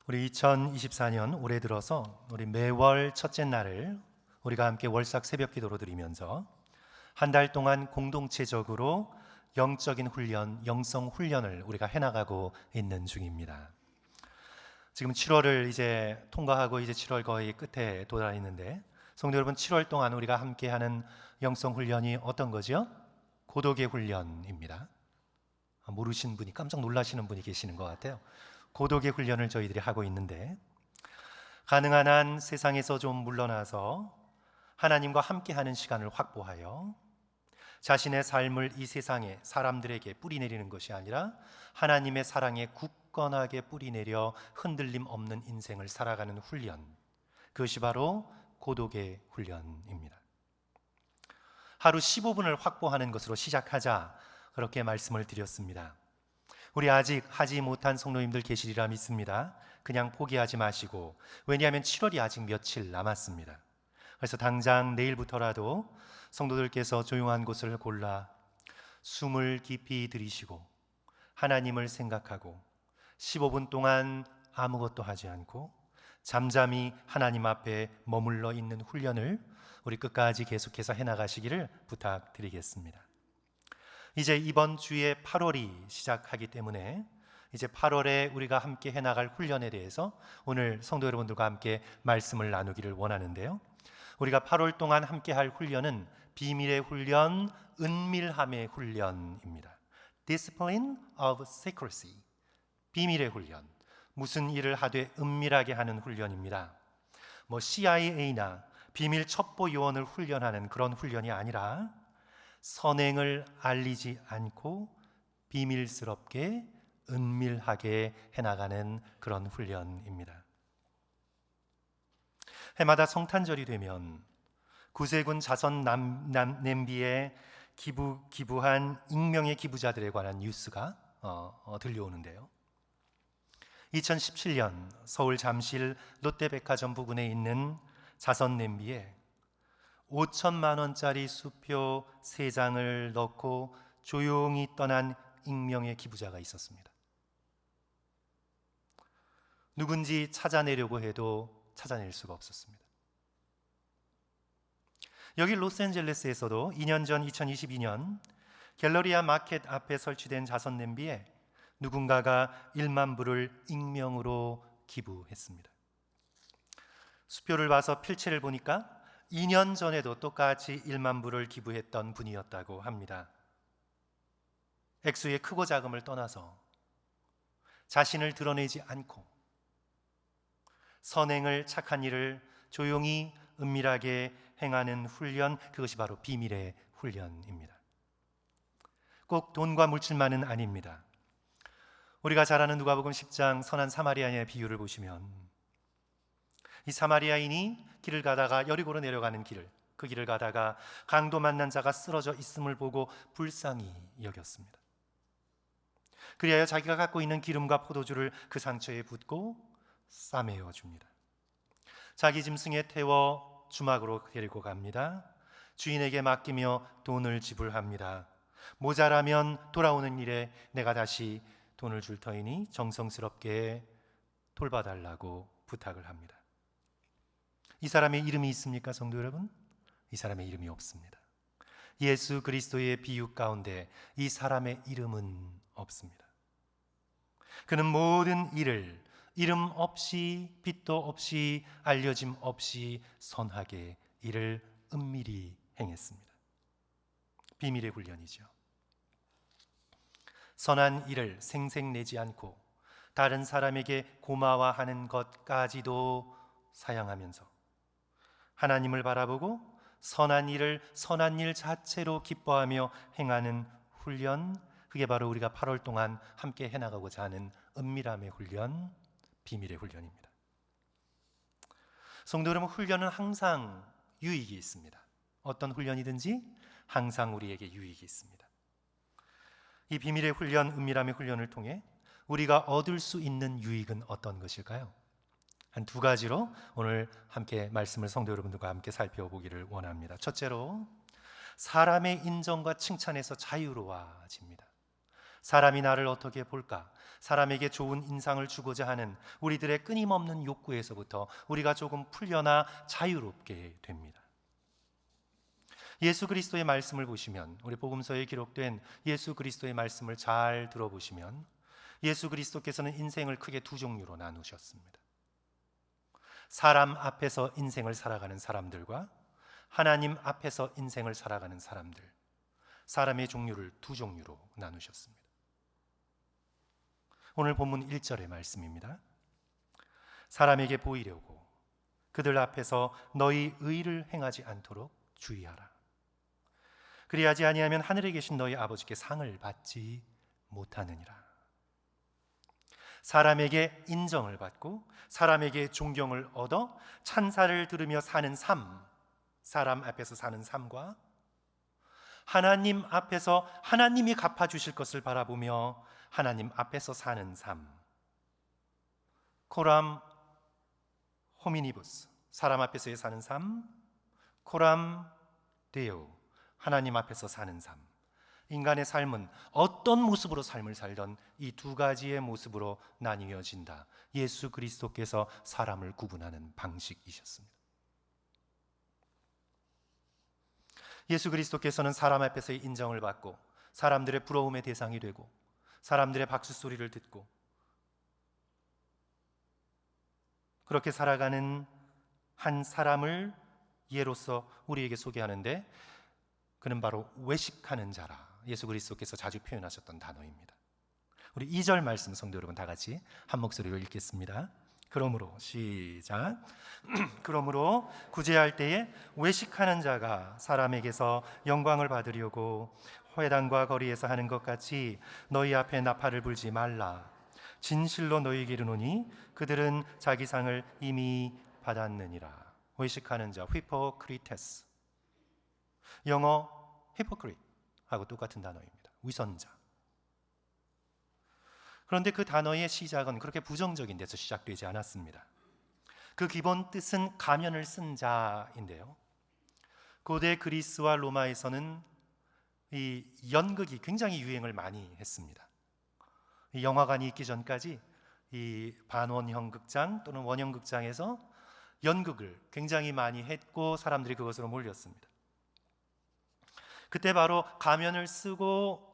우리 2024년 올해 들어서 우리 매월 첫째 날을 우리가 함께 월삭 새벽 기도로 드리면서 한 달 동안 공동체적으로 영적인 훈련, 영성 훈련을 우리가 해나가고 있는 중입니다. 지금 7월을 이제 통과하고 이제 7월 거의 끝에 도달해 있는데, 성도 여러분, 7월 동안 우리가 함께하는 영성 훈련이 어떤 거죠? 고독의 훈련입니다. 모르시는 분이, 깜짝 놀라시는 분이 계시는 것 같아요. 고독의 훈련을 저희들이 하고 있는데, 가능한 한 세상에서 좀 물러나서 하나님과 함께하는 시간을 확보하여 자신의 삶을 이 세상에 사람들에게 뿌리내리는 것이 아니라 하나님의 사랑에 굳건하게 뿌리내려 흔들림 없는 인생을 살아가는 훈련, 그것이 바로 고독의 훈련입니다. 하루 15분을 확보하는 것으로 시작하자, 그렇게 말씀을 드렸습니다. 우리 아직 하지 못한 성도님들 계시리라 믿습니다. 그냥 포기하지 마시고, 왜냐하면 7월이 아직 며칠 남았습니다. 그래서 당장 내일부터라도 성도들께서 조용한 곳을 골라 숨을 깊이 들이쉬고 하나님을 생각하고 15분 동안 아무것도 하지 않고 잠잠히 하나님 앞에 머물러 있는 훈련을 우리 끝까지 계속해서 해나가시기를 부탁드리겠습니다. 이제 이번 주에 8월이 시작하기 때문에 이제 8월에 우리가 함께 해나갈 훈련에 대해서 오늘 성도 여러분들과 함께 말씀을 나누기를 원하는데요. 우리가 8월 동안 함께 할 훈련은 비밀의 훈련, 은밀함의 훈련입니다. Discipline of secrecy, 비밀의 훈련, 무슨 일을 하되 은밀하게 하는 훈련입니다. CIA나 비밀 첩보 요원을 훈련하는 그런 훈련이 아니라 선행을 알리지 않고 비밀스럽게 은밀하게 해나가는 그런 훈련입니다. 해마다 성탄절이 되면 구세군 자선 냄비에 기부한 익명의 기부자들에 관한 뉴스가 들려오는데요. 2017년 서울 잠실 롯데백화점 부근에 있는 자선 냄비에 5천만 원짜리 수표 3장을 넣고 조용히 떠난 익명의 기부자가 있었습니다. 누군지 찾아내려고 해도 찾아낼 수가 없었습니다. 여기 로스앤젤레스에서도 2년 전 2022년 갤러리아 마켓 앞에 설치된 자선 냄비에 누군가가 1만 불을 익명으로 기부했습니다. 수표를 봐서 필체를 보니까 2년 전에도 똑같이 1만 불을 기부했던 분이었다고 합니다. 액수의 크고 작음을 떠나서 자신을 드러내지 않고 선행을, 착한 일을 조용히 은밀하게 행하는 훈련, 그것이 바로 비밀의 훈련입니다. 꼭 돈과 물질만은 아닙니다. 우리가 잘 아는 누가복음 10장 선한 사마리아인의 비유를 보시면 이 사마리아인이 길을 가다가 여리고로 내려가는 그 길을 가다가 강도 만난 자가 쓰러져 있음을 보고 불쌍히 여겼습니다. 그리하여 자기가 갖고 있는 기름과 포도주를 그 상처에 붓고 싸매어 줍니다. 자기 짐승에 태워 주막으로 데리고 갑니다. 주인에게 맡기며 돈을 지불합니다. 모자라면 돌아오는 일에 내가 다시 돈을 줄 터이니 정성스럽게 돌봐달라고 부탁을 합니다. 이 사람의 이름이 있습니까, 성도 여러분? 이 사람의 이름이 없습니다. 예수 그리스도의 비유 가운데 이 사람의 이름은 없습니다. 그는 모든 일을 이름 없이, 빛도 없이, 알려짐 없이 선하게 이를 은밀히 행했습니다. 비밀의 훈련이죠. 선한 일을 생색내지 않고 다른 사람에게 고마워하는 것까지도 사양하면서 하나님을 바라보고 선한 일을 선한 일 자체로 기뻐하며 행하는 훈련, 그게 바로 우리가 8월 동안 함께 해나가고자 하는 은밀함의 훈련, 비밀의 훈련입니다. 성도 여러분, 훈련은 항상 유익이 있습니다. 어떤 훈련이든지 항상 우리에게 유익이 있습니다. 이 비밀의 훈련, 은밀함의 훈련을 통해 우리가 얻을 수 있는 유익은 어떤 것일까요? 한 2가지로 오늘 함께 말씀을 성도 여러분들과 함께 살펴보기를 원합니다. 첫째로, 사람의 인정과 칭찬에서 자유로워집니다. 사람이 나를 어떻게 볼까? 사람에게 좋은 인상을 주고자 하는 우리들의 끊임없는 욕구에서부터 우리가 조금 풀려나 자유롭게 됩니다. 예수 그리스도의 말씀을 보시면, 우리 복음서에 기록된 예수 그리스도의 말씀을 잘 들어보시면 예수 그리스도께서는 인생을 크게 두 종류로 나누셨습니다. 사람 앞에서 인생을 살아가는 사람들과 하나님 앞에서 인생을 살아가는 사람들, 사람의 종류를 두 종류로 나누셨습니다. 오늘 본문 1절의 말씀입니다. 사람에게 보이려고 그들 앞에서 너희 의를 행하지 않도록 주의하라. 그리하지 아니하면 하늘에 계신 너희 아버지께 상을 받지 못하느니라. 사람에게 인정을 받고 사람에게 존경을 얻어 찬사를 들으며 사는 삶, 사람 앞에서 사는 삶과 하나님 앞에서 하나님이 갚아주실 것을 바라보며 하나님 앞에서 사는 삶, 코람 호미니부스, 사람 앞에서의 사는 삶, 코람 데오, 하나님 앞에서 사는 삶. 인간의 삶은 어떤 모습으로 삶을 살던 이 두 가지의 모습으로 나뉘어진다. 예수 그리스도께서 사람을 구분하는 방식이셨습니다. 예수 그리스도께서는 사람 앞에서의 인정을 받고 사람들의 부러움의 대상이 되고 사람들의 박수 소리를 듣고 그렇게 살아가는 한 사람을 예로서 우리에게 소개하는데, 그는 바로 외식하는 자라 예수 그리스도께서 자주 표현하셨던 단어입니다. 우리 2절 말씀 성도 여러분 다 같이 한 목소리로 읽겠습니다. 그러므로 시작. 그러므로 구제할 때에 외식하는 자가 사람에게서 영광을 받으려고 회당과 거리에서 하는 것 같이 너희 앞에 나팔을 불지 말라. 진실로 너희에게 이르노니 그들은 자기 상을 이미 받았느니라. 외식하는 자, 히포크리테스, 영어 hypocrite하고 똑같은 단어입니다. 위선자. 그런데 그 단어의 시작은 그렇게 부정적인 데서 시작되지 않았습니다. 그 기본 뜻은 가면을 쓴 자인데요, 고대 그리스와 로마에서는 이 연극이 굉장히 유행을 많이 했습니다. 이 영화관이 있기 전까지 이 반원형 극장 또는 원형 극장에서 연극을 굉장히 많이 했고 사람들이 그것으로 몰렸습니다. 그때 바로 가면을 쓰고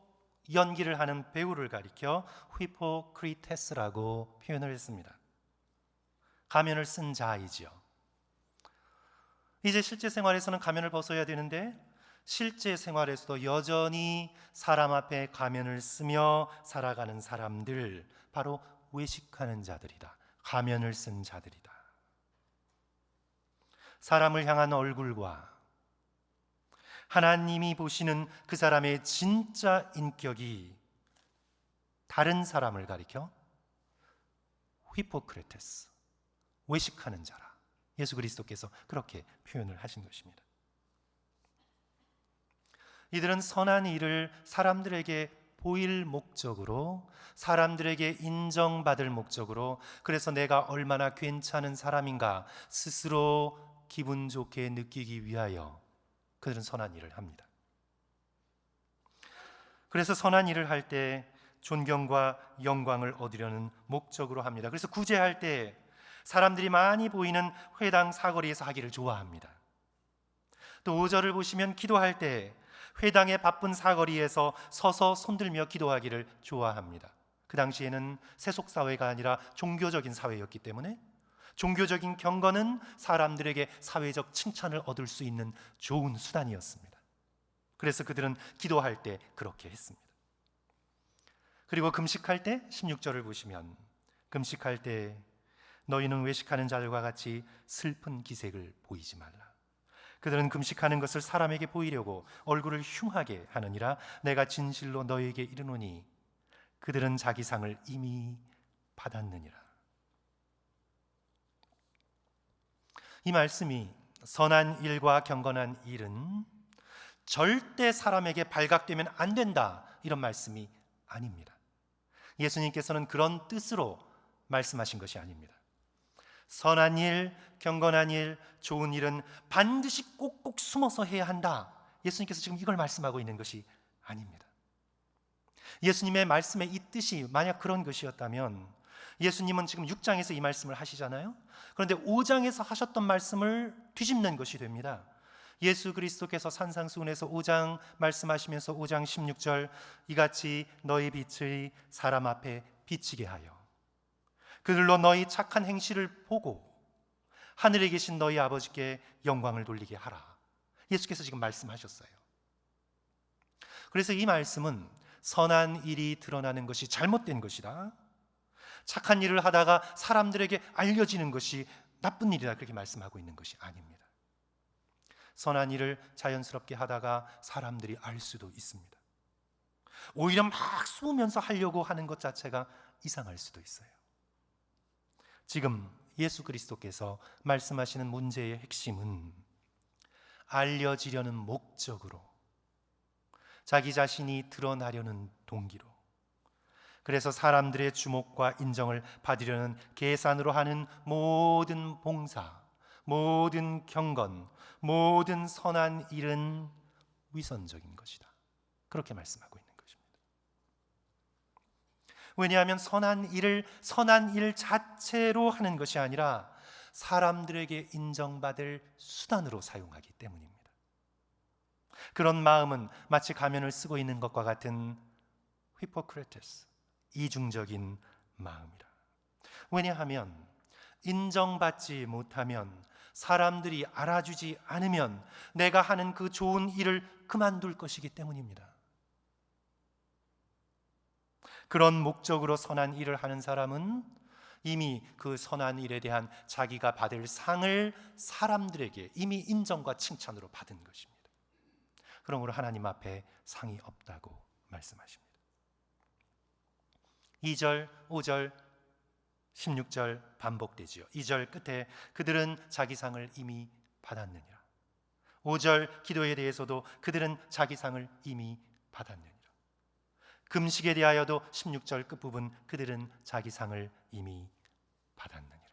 연기를 하는 배우를 가리켜 히포크리테스라고 표현을 했습니다. 가면을 쓴 자이지요. 이제 실제 생활에서는 가면을 벗어야 되는데 실제 생활에서도 여전히 사람 앞에 가면을 쓰며 살아가는 사람들, 바로 외식하는 자들이다. 가면을 쓴 자들이다. 사람을 향한 얼굴과 하나님이 보시는 그 사람의 진짜 인격이 다른 사람을 가리켜 히포크리테스, 외식하는 자라. 예수 그리스도께서 그렇게 표현을 하신 것입니다. 이들은 선한 일을 사람들에게 보일 목적으로, 사람들에게 인정받을 목적으로, 그래서 내가 얼마나 괜찮은 사람인가 스스로 기분 좋게 느끼기 위하여 그들은 선한 일을 합니다. 그래서 선한 일을 할 때 존경과 영광을 얻으려는 목적으로 합니다. 그래서 구제할 때 사람들이 많이 보이는 회당 사거리에서 하기를 좋아합니다. 또 5절을 보시면 기도할 때 회당의 바쁜 사거리에서 서서 손들며 기도하기를 좋아합니다. 그 당시에는 세속사회가 아니라 종교적인 사회였기 때문에 종교적인 경건은 사람들에게 사회적 칭찬을 얻을 수 있는 좋은 수단이었습니다. 그래서 그들은 기도할 때 그렇게 했습니다. 그리고 금식할 때 16절을 보시면, 금식할 때 너희는 외식하는 자들과 같이 슬픈 기색을 보이지 말라. 그들은 금식하는 것을 사람에게 보이려고 얼굴을 흉하게 하느니라. 내가 진실로 너희에게 이르노니 그들은 자기 상을 이미 받았느니라. 이 말씀이 선한 일과 경건한 일은 절대 사람에게 발각되면 안 된다, 이런 말씀이 아닙니다. 예수님께서는 그런 뜻으로 말씀하신 것이 아닙니다. 선한 일, 경건한 일, 좋은 일은 반드시 꼭꼭 숨어서 해야 한다, 예수님께서 지금 이걸 말씀하고 있는 것이 아닙니다. 예수님의 말씀의 이 뜻이 만약 그런 것이었다면 예수님은 지금 6장에서 이 말씀을 하시잖아요. 그런데 5장에서 하셨던 말씀을 뒤집는 것이 됩니다. 예수 그리스도께서 산상수훈에서 5장 말씀하시면서 5장 16절 이같이 너희 빛의 사람 앞에 비치게 하여 그들로 너희 착한 행실을 보고 하늘에 계신 너희 아버지께 영광을 돌리게 하라. 예수께서 지금 말씀하셨어요. 그래서 이 말씀은 선한 일이 드러나는 것이 잘못된 것이다, 착한 일을 하다가 사람들에게 알려지는 것이 나쁜 일이다, 그렇게 말씀하고 있는 것이 아닙니다. 선한 일을 자연스럽게 하다가 사람들이 알 수도 있습니다. 오히려 막 숨으면서 하려고 하는 것 자체가 이상할 수도 있어요. 지금 예수 그리스도께서 말씀하시는 문제의 핵심은 알려지려는 목적으로, 자기 자신이 드러나려는 동기로, 그래서 사람들의 주목과 인정을 받으려는 계산으로 하는 모든 봉사, 모든 경건, 모든 선한 일은 위선적인 것이다, 그렇게 말씀하고 있는 것입니다. 왜냐하면 선한 일 자체로 하는 것이 아니라 사람들에게 인정받을 수단으로 사용하기 때문입니다. 그런 마음은 마치 가면을 쓰고 있는 것과 같은 히포크레테스, 이중적인 마음이라. 왜냐하면 인정받지 못하면, 사람들이 알아주지 않으면 내가 하는 그 좋은 일을 그만둘 것이기 때문입니다. 그런 목적으로 선한 일을 하는 사람은 이미 그 선한 일에 대한 자기가 받을 상을 사람들에게 이미 인정과 칭찬으로 받은 것입니다. 그러므로 하나님 앞에 상이 없다고 말씀하십니다. 2절, 5절, 16절 반복되지요. 2절 끝에 그들은 자기 상을 이미 받았느니라. 5절 기도에 대해서도 그들은 자기 상을 이미 받았느니라. 금식에 대하여도 16절 끝부분 그들은 자기 상을 이미 받았느니라.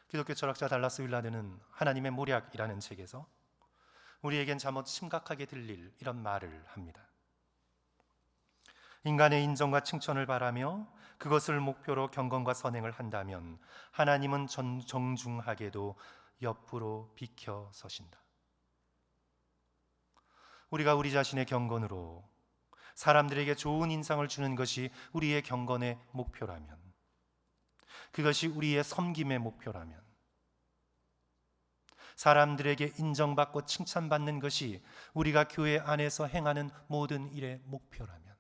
기독교 철학자 달라스 윌라드는 하나님의 모략이라는 책에서 우리에겐 잠옷 심각하게 들릴 이런 말을 합니다. 인간의 인정과 칭찬을 바라며 그것을 목표로 경건과 선행을 한다면 하나님은 정중하게도 옆으로 비켜 서신다. 우리가 우리 자신의 경건으로 사람들에게 좋은 인상을 주는 것이 우리의 경건의 목표라면, 그것이 우리의 섬김의 목표라면, 사람들에게 인정받고 칭찬받는 것이 우리가 교회 안에서 행하는 모든 일의 목표라면,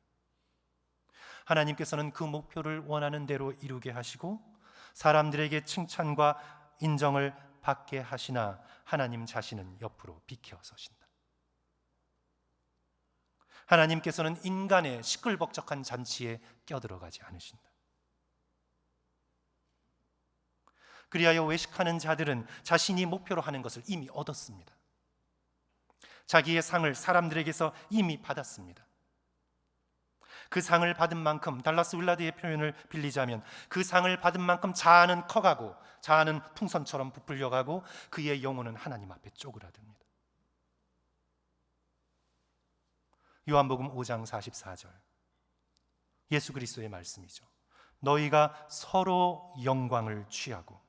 하나님께서는 그 목표를 원하는 대로 이루게 하시고 사람들에게 칭찬과 인정을 받게 하시나 하나님 자신은 옆으로 비켜 서신다. 하나님께서는 인간의 시끌벅적한 잔치에 껴들어가지 않으신다. 그리하여 외식하는 자들은 자신이 목표로 하는 것을 이미 얻었습니다. 자기의 상을 사람들에게서 이미 받았습니다. 그 상을 받은 만큼, 달라스 윌라드의 표현을 빌리자면 그 상을 받은 만큼 자아는 커가고 자아는 풍선처럼 부풀려가고 그의 영혼은 하나님 앞에 쪼그라듭니다. 요한복음 5장 44절 예수 그리스도의 말씀이죠. 너희가 서로 영광을 취하고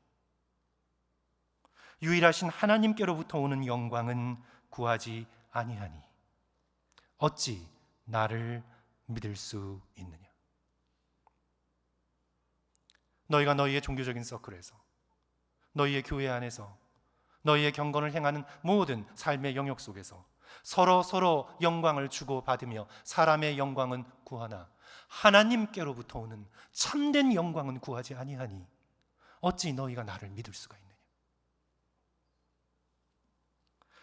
유일하신 하나님께로부터 오는 영광은 구하지 아니하니 어찌 나를 믿을 수 있느냐. 너희가 너희의 종교적인 서클에서, 너희의 교회 안에서, 너희의 경건을 행하는 모든 삶의 영역 속에서 서로 영광을 주고받으며 사람의 영광은 구하나 하나님께로부터 오는 참된 영광은 구하지 아니하니 어찌 너희가 나를 믿을 수가 있느냐.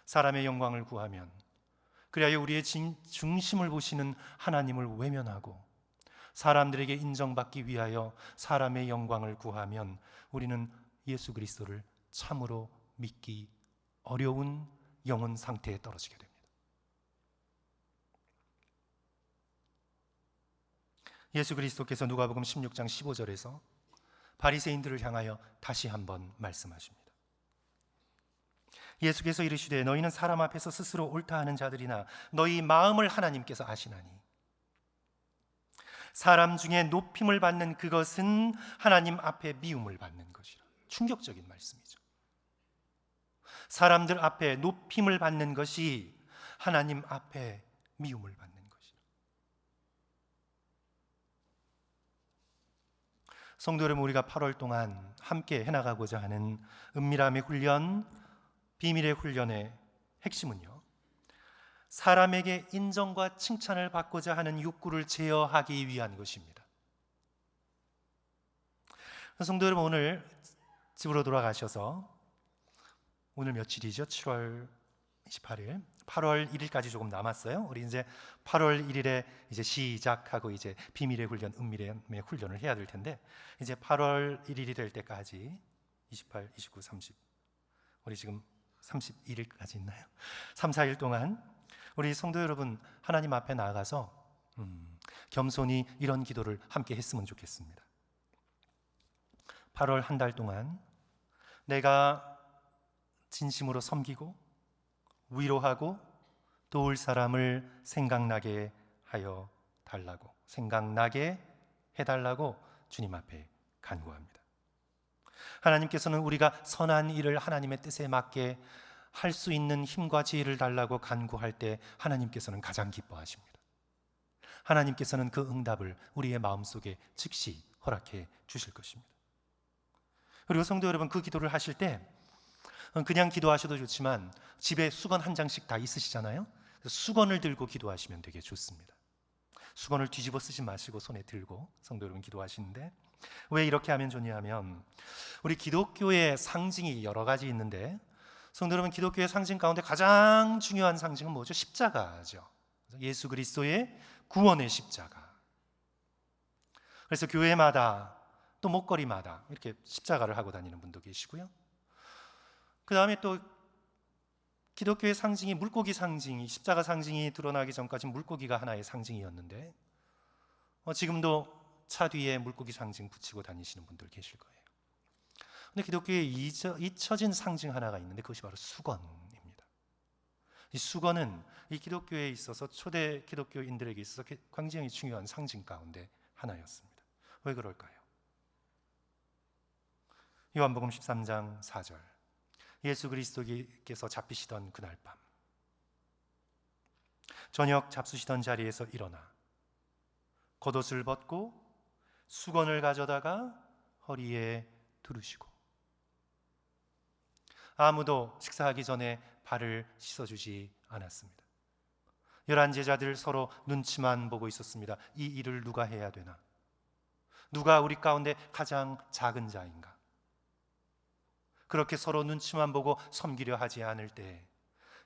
사람의 영광을 구하면 그리하여 우리의 중심을 보시는 하나님을 외면하고 사람들에게 인정받기 위하여 사람의 영광을 구하면 우리는 예수 그리스도를 참으로 믿기 어려운 영혼 상태에 떨어지게 됩니다. 예수 그리스도께서 누가복음 16장 15절에서 바리새인들을 향하여 다시 한번 말씀하십니다. 예수께서 이르시되 너희는 사람 앞에서 스스로 옳다 하는 자들이나 너희 마음을 하나님께서 아시나니 사람 중에 높임을 받는 그것은 하나님 앞에 미움을 받는 것이라. 충격적인 말씀이죠. 사람들 앞에 높임을 받는 것이 하나님 앞에 미움을 받는 것이라. 성도 여러분, 우리가 8월 동안 함께 해나가고자 하는 은밀함의 훈련, 비밀의 훈련의 핵심은요, 사람에게 인정과 칭찬을 받고자 하는 욕구를 제어하기 위한 것입니다. 성도 여러분, 오늘 집으로 돌아가셔서 오늘 며칠이죠? 7월 28일, 8월 1일까지 조금 남았어요. 우리 이제 8월 1일에 이제 시작하고 이제 비밀의 훈련, 은밀의 훈련을 해야 될 텐데, 이제 8월 1일이 될 때까지 28, 29, 30, 우리 지금 31일까지 있나요? 3, 4일 동안 우리 성도 여러분 하나님 앞에 나아가서 겸손히 이런 기도를 함께 했으면 좋겠습니다. 8월 한 달 동안 내가 진심으로 섬기고 위로하고 도울 사람을 생각나게 하여 달라고, 생각나게 해달라고 주님 앞에 간구합니다. 하나님께서는 우리가 선한 일을 하나님의 뜻에 맞게 할 수 있는 힘과 지혜를 달라고 간구할 때 하나님께서는 가장 기뻐하십니다. 하나님께서는 그 응답을 우리의 마음속에 즉시 허락해 주실 것입니다. 그리고 성도 여러분, 그 기도를 하실 때 그냥 기도하셔도 좋지만 집에 수건 한 장씩 다 있으시잖아요. 수건을 들고 기도하시면 되게 좋습니다. 수건을 뒤집어 쓰지 마시고 손에 들고 성도 여러분 기도하시는데, 왜 이렇게 하면 좋냐 하면, 우리 기독교의 상징이 여러 가지 있는데 성도 여러분, 기독교의 상징 가운데 가장 중요한 상징은 뭐죠? 십자가죠. 예수 그리스도의 구원의 십자가. 그래서 교회마다 또 목걸이마다 이렇게 십자가를 하고 다니는 분도 계시고요. 그 다음에 또 기독교의 상징이 물고기 상징이, 십자가 상징이 드러나기 전까지 물고기가 하나의 상징이었는데 지금도 차 뒤에 물고기 상징 붙이고 다니시는 분들 계실 거예요. 근데 기독교에 잊혀진 상징 하나가 있는데 그것이 바로 수건입니다. 이 수건은 이 기독교에 있어서, 초대 기독교인들에게 있어서 굉장히 중요한 상징 가운데 하나였습니다. 왜 그럴까요? 요한복음 13장 4절, 예수 그리스도께서 잡히시던 그날 밤, 저녁 잡수시던 자리에서 일어나 겉옷을 벗고 수건을 가져다가 허리에 두르시고, 아무도 식사하기 전에 발을 씻어주지 않았습니다. 11 제자들 서로 눈치만 보고 있었습니다. 이 일을 누가 해야 되나? 누가 우리 가운데 가장 작은 자인가? 그렇게 서로 눈치만 보고 섬기려 하지 않을 때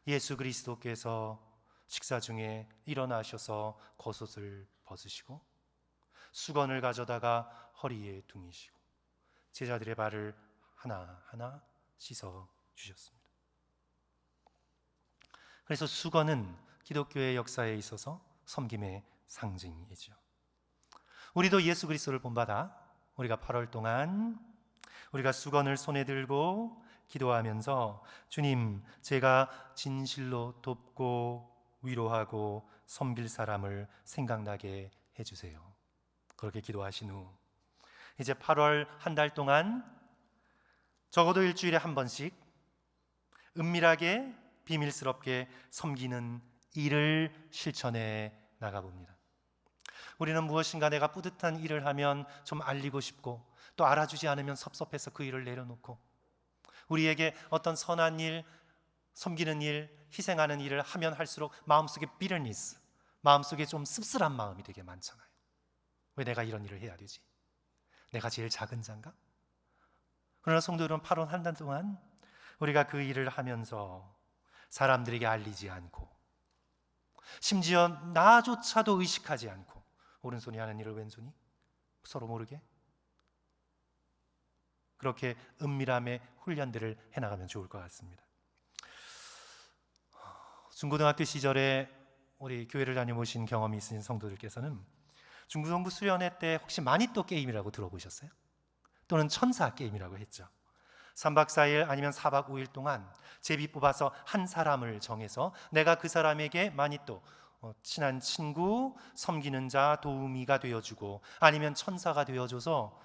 예수 그리스도께서 식사 중에 일어나셔서 겉옷을 벗으시고 수건을 가져다가 허리에 둥이시고 제자들의 발을 하나하나 씻어 주셨습니다. 그래서 수건은 기독교의 역사에 있어서 섬김의 상징이죠. 우리도 예수 그리스도를 본받아 우리가 8월 동안 우리가 수건을 손에 들고 기도하면서, 주님, 제가 진실로 돕고 위로하고 섬길 사람을 생각나게 해주세요. 그렇게 기도하신 후 이제 8월 한 달 동안 적어도 일주일에 한 번씩 은밀하게 비밀스럽게 섬기는 일을 실천해 나가봅니다. 우리는 무엇인가 내가 뿌듯한 일을 하면 좀 알리고 싶고, 또 알아주지 않으면 섭섭해서 그 일을 내려놓고, 우리에게 어떤 선한 일, 섬기는 일, 희생하는 일을 하면 할수록 마음속에 bitterness, 마음속에 좀 씁쓸한 마음이 되게 많잖아요. 왜 내가 이런 일을 해야 되지? 내가 제일 작은 자인가? 그러나 성도 여러분, 8월 한 달 동안 우리가 그 일을 하면서 사람들에게 알리지 않고, 심지어 나조차도 의식하지 않고, 오른손이 하는 일을 왼손이 서로 모르게 그렇게 은밀함의 훈련들을 해나가면 좋을 것 같습니다. 중고등학교 시절에 우리 교회를 다녀보신 경험이 있으신 성도들께서는 중고등부 수련회 때 혹시 마니또 게임이라고 들어보셨어요? 또는 천사 게임이라고 했죠. 3박 4일 아니면 4박 5일 동안 제비 뽑아서 한 사람을 정해서 내가 그 사람에게 많이 또 친한 친구, 섬기는 자, 도우미가 되어주고 아니면 천사가 되어줘서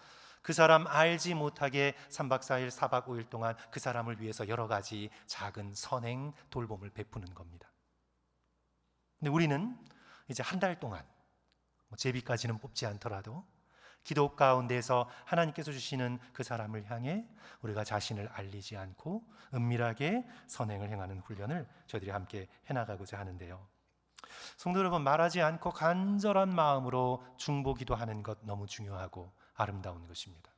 그 사람 알지 못하게 3박 4일, 4박 5일 동안 그 사람을 위해서 여러 가지 작은 선행, 돌봄을 베푸는 겁니다. 근데 우리는 이제 한 달 동안 제비까지는 뽑지 않더라도 기도 가운데서 하나님께서 주시는 그 사람을 향해 우리가 자신을 알리지 않고 은밀하게 선행을 행하는 훈련을 저희들이 함께 해나가고자 하는데요. 성도 여러분, 말하지 않고 간절한 마음으로 중보기도하는 것 너무 중요하고 아름다운 것입니다.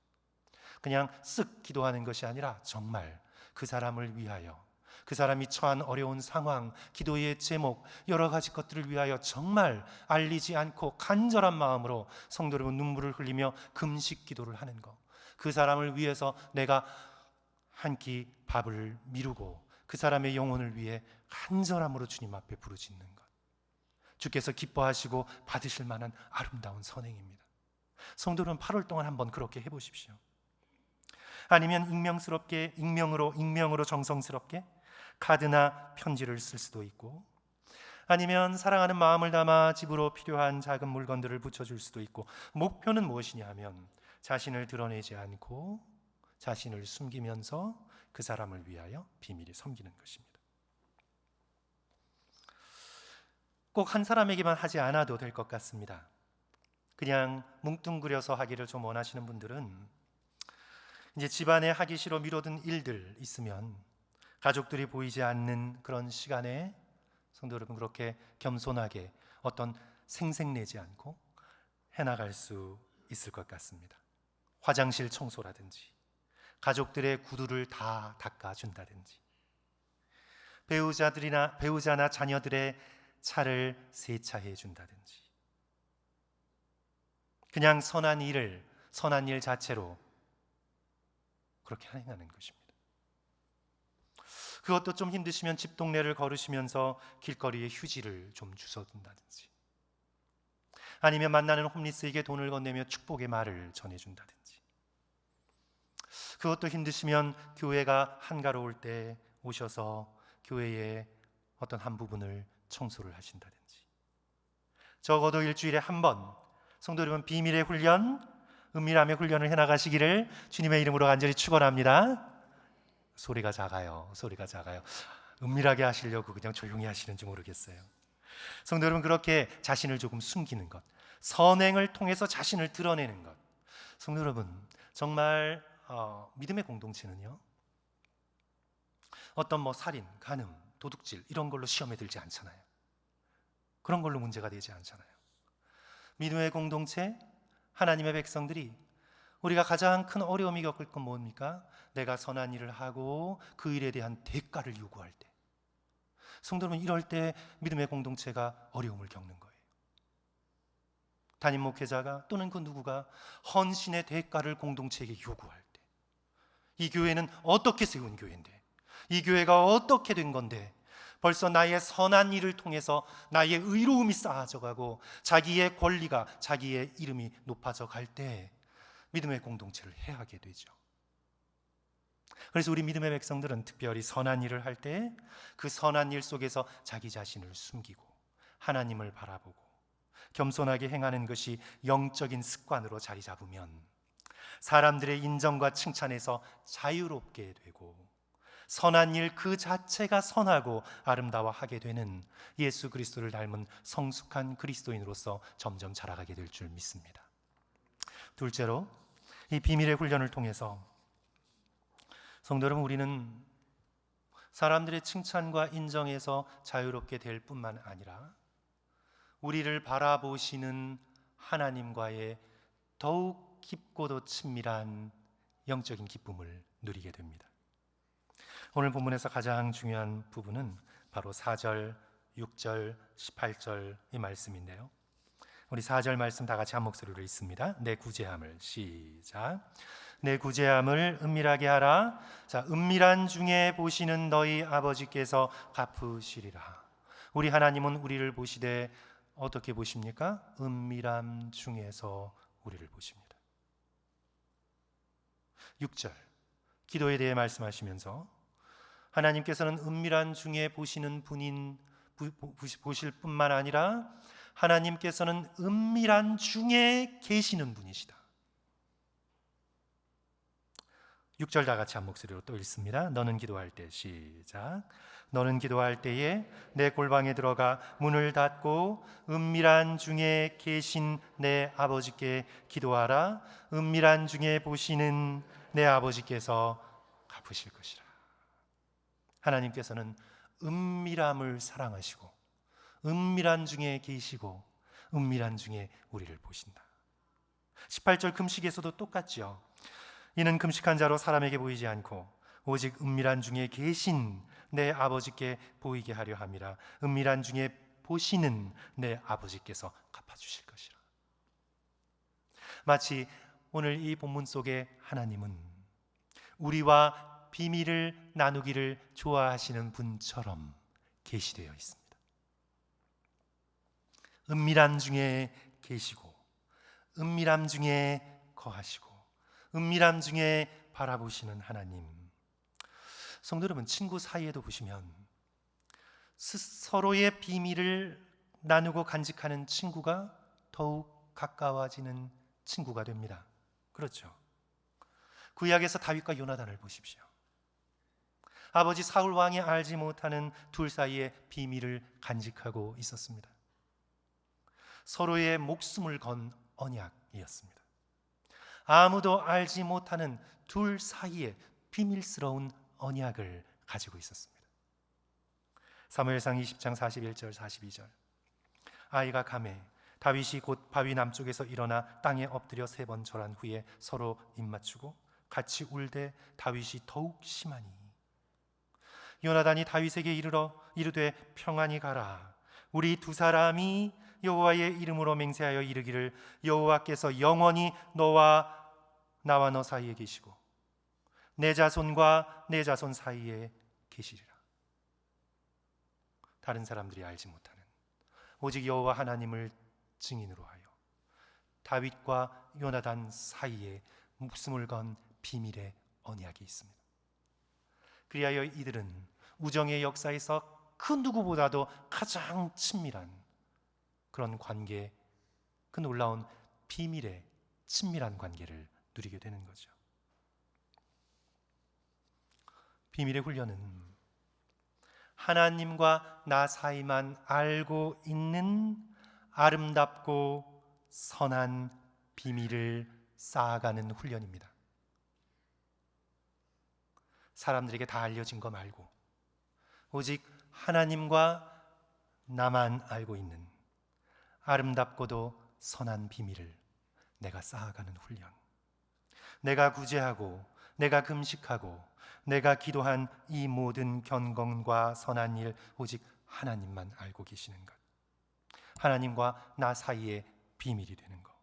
그냥 쓱 기도하는 것이 아니라 정말 그 사람을 위하여, 그 사람이 처한 어려운 상황, 기도의 제목, 여러 가지 것들을 위하여 정말 알리지 않고 간절한 마음으로 성도 여러분 눈물을 흘리며 금식 기도를 하는 것, 그 사람을 위해서 내가 한 끼 밥을 미루고 그 사람의 영혼을 위해 간절함으로 주님 앞에 부르짖는 것, 주께서 기뻐하시고 받으실 만한 아름다운 선행입니다. 성도 여러분, 8월 동안 한번 그렇게 해보십시오. 아니면 익명으로 정성스럽게 카드나 편지를 쓸 수도 있고, 아니면 사랑하는 마음을 담아 집으로 필요한 작은 물건들을 붙여줄 수도 있고, 목표는 무엇이냐 하면 자신을 드러내지 않고 자신을 숨기면서 그 사람을 위하여 비밀히 섬기는 것입니다. 꼭 한 사람에게만 하지 않아도 될 것 같습니다. 그냥 뭉뚱그려서 하기를 좀 원하시는 분들은 이제 집안에 하기 싫어 미뤄둔 일들 있으면 가족들이 보이지 않는 그런 시간에 성도 여러분 그렇게 겸손하게 어떤 생색내지 않고 해나갈 수 있을 것 같습니다. 화장실 청소라든지 가족들의 구두를 다 닦아준다든지 배우자나 자녀들의 차를 세차해 준다든지 그냥 선한 일 자체로 그렇게 행하는 것입니다. 그것도 좀 힘드시면 집 동네를 걸으시면서 길거리에 휴지를 좀 주워둔다든지 아니면 만나는 홈리스에게 돈을 건네며 축복의 말을 전해준다든지 그것도 힘드시면 교회가 한가로울 때 오셔서 교회의 어떤 한 부분을 청소를 하신다든지 적어도 일주일에 한 번 성도 여러분 비밀의 훈련, 은밀함의 훈련을 해나가시기를 주님의 이름으로 간절히 축원합니다. 소리가 작아요. 은밀하게 하시려고 그냥 조용히 하시는지 모르겠어요. 성도 여러분 그렇게 자신을 조금 숨기는 것, 선행을 통해서 자신을 드러내는 것. 성도 여러분 정말 믿음의 공동체는요 어떤 살인, 간음, 도둑질 이런 걸로 시험에 들지 않잖아요. 그런 걸로 문제가 되지 않잖아요. 믿음의 공동체, 하나님의 백성들이 우리가 가장 큰 어려움이 겪을 건 뭡니까? 내가 선한 일을 하고 그 일에 대한 대가를 요구할 때, 성도 여러분 이럴 때 믿음의 공동체가 어려움을 겪는 거예요. 담임 목회자가 또는 그 누구가 헌신의 대가를 공동체에게 요구할 때, 이 교회는 어떻게 세운 교회인데, 이 교회가 어떻게 된 건데 벌써 나의 선한 일을 통해서 나의 의로움이 쌓아져 가고 자기의 권리가, 자기의 이름이 높아져 갈 때 믿음의 공동체를 해하게 되죠. 그래서 우리 믿음의 백성들은 특별히 선한 일을 할 때 그 선한 일 속에서 자기 자신을 숨기고 하나님을 바라보고 겸손하게 행하는 것이 영적인 습관으로 자리 잡으면 사람들의 인정과 칭찬에서 자유롭게 되고 선한 일 그 자체가 선하고 아름다워하게 되는 예수 그리스도를 닮은 성숙한 그리스도인으로서 점점 자라가게 될 줄 믿습니다. 둘째로 이 비밀의 훈련을 통해서 성도 여러분 우리는 사람들의 칭찬과 인정에서 자유롭게 될 뿐만 아니라 우리를 바라보시는 하나님과의 더욱 깊고도 친밀한 영적인 기쁨을 누리게 됩니다. 오늘 본문에서 가장 중요한 부분은 바로 4절, 6절, 18절 이 말씀인데요. 우리 4절 말씀 다 같이 한 목소리로 읽습니다. 내 구제함을 시작. 내 구제함을 은밀하게 하라. 자, 은밀한 중에 보시는 너희 아버지께서 갚으시리라. 우리 하나님은 우리를 보시되 어떻게 보십니까? 은밀함 중에서 우리를 보십니다. 6절 기도에 대해 말씀하시면서 하나님께서는 은밀한 중에 보시는 분인 보실 뿐만 아니라 하나님께서는 은밀한 중에 계시는 분이시다. 6절 다 같이 한 목소리로 또 읽습니다. 너는 기도할 때, 시작. 너는 기도할 때에 내 골방에 들어가 문을 닫고 은밀한 중에 계신 내 아버지께 기도하라. 은밀한 중에 보시는 내 아버지께서 갚으실 것이라. 하나님께서는 은밀함을 사랑하시고 은밀한 중에 계시고 은밀한 중에 우리를 보신다. 18절 금식에서도 똑같죠. 이는 금식한 자로 사람에게 보이지 않고 오직 은밀한 중에 계신 내 아버지께 보이게 하려 함이라. 은밀한 중에 보시는 내 아버지께서 갚아주실 것이라. 마치 오늘 이 본문 속에 하나님은 우리와 비밀을 나누기를 좋아하시는 분처럼 계시되어 있습니다. 은밀한 중에 계시고 은밀함 중에 거하시고 은밀함 중에 바라보시는 하나님. 성도 여러분, 친구 사이에도 보시면 서로의 비밀을 나누고 간직하는 친구가 더욱 가까워지는 친구가 됩니다. 그렇죠? 구약에서 다윗과 요나단을 보십시오. 아버지 사울 왕이 알지 못하는 둘 사이에 비밀을 간직하고 있었습니다. 서로의 목숨을 건 언약이었습니다. 아무도 알지 못하는 둘 사이에 비밀스러운 언약을 가지고 있었습니다. 사무엘상 20장 41절 42절. 아이가 가매 다윗이 곧 바위 남쪽에서 일어나 땅에 엎드려 3번 절한 후에 서로 입맞추고 같이 울되 다윗이 더욱 심하니 요나단이 다윗에게 이르되 평안히 가라. 우리 두 사람이 여호와의 이름으로 맹세하여 이르기를 여호와께서 영원히 너와 나와 너 사이에 계시고 내 자손과 내 자손 사이에 계시리라. 다른 사람들이 알지 못하는 오직 여호와 하나님을 증인으로 하여 다윗과 요나단 사이에 목숨을 건 비밀의 언약이 있습니다. 그리하여 이들은 우정의 역사에서 그 누구보다도 가장 친밀한 그런 관계, 그 놀라운 비밀의 친밀한 관계를 누리게 되는 거죠. 비밀의 훈련은 하나님과 나 사이만 알고 있는 아름답고 선한 비밀을 쌓아가는 훈련입니다. 사람들에게 다 알려진 거 말고 오직 하나님과 나만 알고 있는 아름답고도 선한 비밀을 내가 쌓아가는 훈련. 내가 구제하고 내가 금식하고 내가 기도한 이 모든 견공과 선한 일 오직 하나님만 알고 계시는 것. 하나님과 나 사이의 비밀이 되는 것.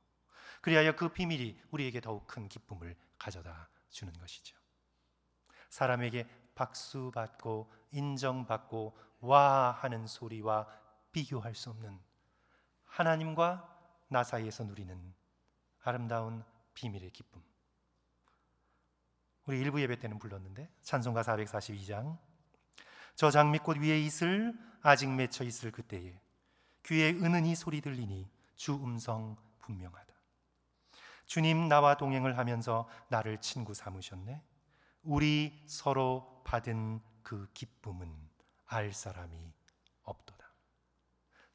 그리하여 그 비밀이 우리에게 더욱 큰 기쁨을 가져다 주는 것이죠. 사람에게 박수받고 인정받고 와 하는 소리와 비교할 수 없는 하나님과 나 사이에서 누리는 아름다운 비밀의 기쁨. 우리 일부 예배 때는 불렀는데 찬송가 442장 저 장미꽃 위에 이슬 아직 맺혀 있을 그때에 귀에 은은히 소리 들리니 주 음성 분명하다. 주님 나와 동행을 하면서 나를 친구 삼으셨네. 우리 서로 받은 그 기쁨은 알 사람이 없도다.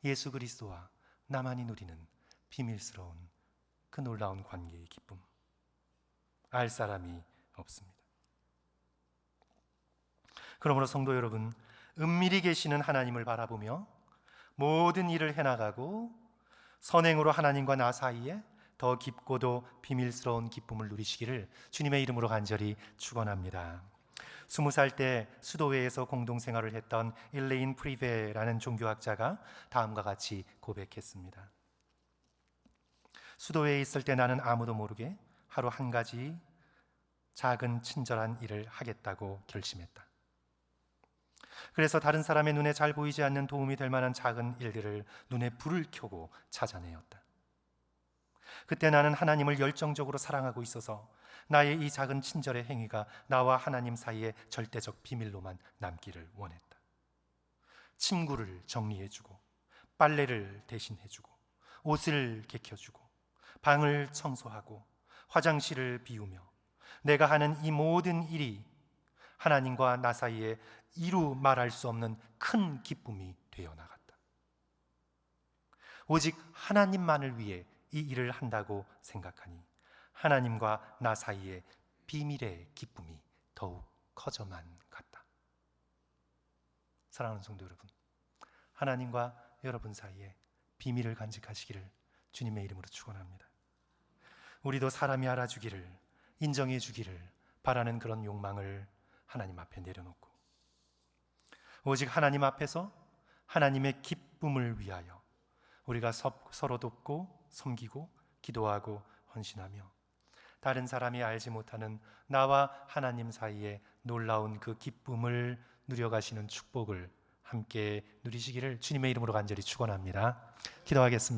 예수 그리스도와 나만이 누리는 비밀스러운 그 놀라운 관계의 기쁨, 알 사람이 없습니다. 그러므로 성도 여러분, 은밀히 계시는 하나님을 바라보며 모든 일을 해나가고 선행으로 하나님과 나 사이에 더 깊고도 비밀스러운 기쁨을 누리시기를 주님의 이름으로 간절히 축원합니다. 20살 때 수도회에서 공동생활을 했던 일레인 프리베라는 종교학자가 다음과 같이 고백했습니다. 수도회에 있을 때 나는 아무도 모르게 하루 한 가지 작은 친절한 일을 하겠다고 결심했다. 그래서 다른 사람의 눈에 잘 보이지 않는 도움이 될 만한 작은 일들을 눈에 불을 켜고 찾아내었다. 그때 나는 하나님을 열정적으로 사랑하고 있어서 나의 이 작은 친절의 행위가 나와 하나님 사이의 절대적 비밀로만 남기를 원했다. 침구를 정리해주고, 빨래를 대신해주고, 옷을 개켜주고, 방을 청소하고, 화장실을 비우며 내가 하는 이 모든 일이 하나님과 나 사이에 이루 말할 수 없는 큰 기쁨이 되어 나갔다. 오직 하나님만을 위해 이 일을 한다고 생각하니 하나님과 나 사이의 비밀의 기쁨이 더욱 커져만 갔다. 사랑하는 성도 여러분, 하나님과 여러분 사이에 비밀을 간직하시기를 주님의 이름으로 축원합니다. 우리도 사람이 알아주기를, 인정해 주기를 바라는 그런 욕망을 하나님 앞에 내려놓고 오직 하나님 앞에서 하나님의 기쁨을 위하여 우리가 서로 돕고 섬기고 기도하고 헌신하며 다른 사람이 알지 못하는 나와 하나님 사이에 놀라운 그 기쁨을 누려가시는 축복을 함께 누리시기를 주님의 이름으로 간절히 축원합니다. 기도하겠습니다.